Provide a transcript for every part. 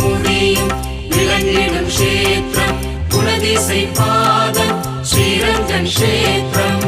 மூடியும் விளங்கிடும் க்ஷேத்திரம் குணதிசை பாதம் ஸ்ரீரங்கன் க்ஷேத்திரம்.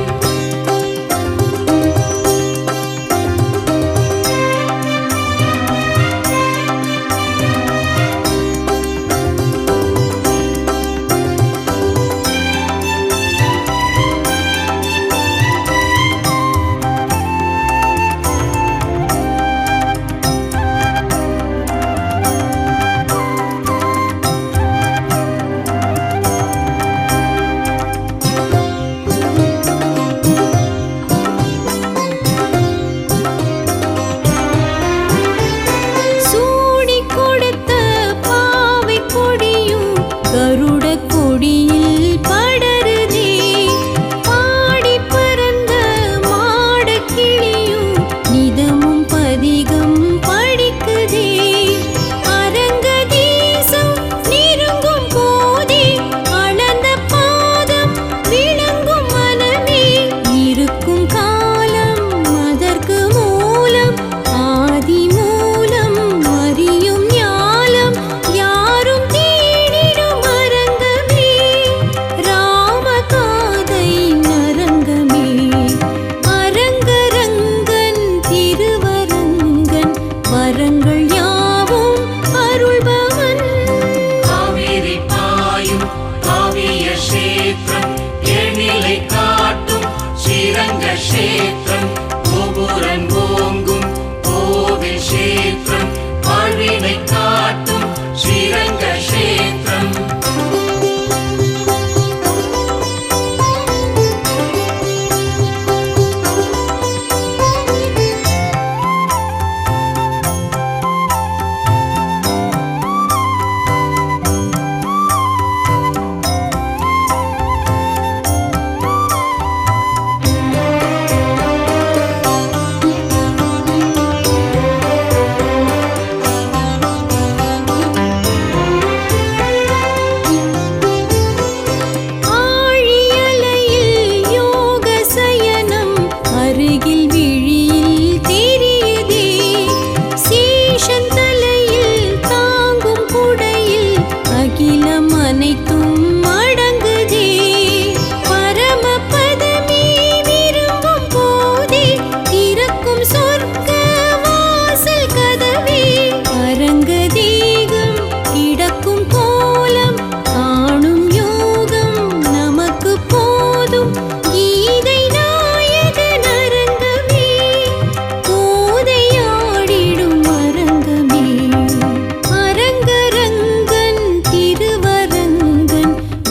க்ஷேத்திரம் கோபுரம் ஓங்கும் கோவில் க்ஷேத்திரம் வாழ்வினை காட்டும் ஸ்ரீரங்க க்ஷேத்திரம்.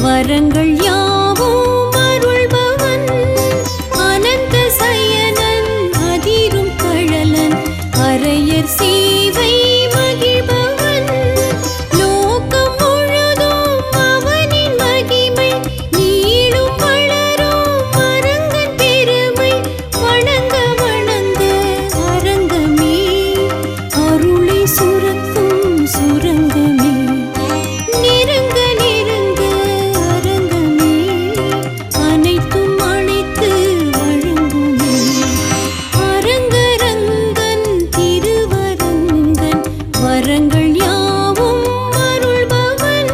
வரங்கள் யாவும் அருள்பவன் அனந்த சயனன் அதிரும் கழலன் அரையர் சேவை மகிழ்பவன் லோகம் முழுதும் அவனின் மகிமை நீளும் வளரும் அரங்கன் பெருமை வணங்க வணங்க அரங்கமே அருளை சுரக்கும் சுரங்கமே நெருங்க வரங்கள் யாவும் அருள்பவன்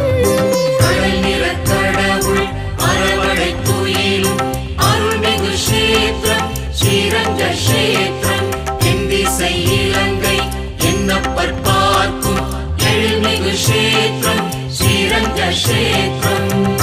கடல் நிற கடவுள் அரவணை துயிலும் அருள்மிகு க்ஷேத்திரம் ஸ்ரீரங்க க்ஷேத்திரம் என் திசை இலங்கை என்னப்பர் பார்க்கும் எழில்மிகு க்ஷேத்திரம் ஸ்ரீரங்க க்ஷேத்திரம்.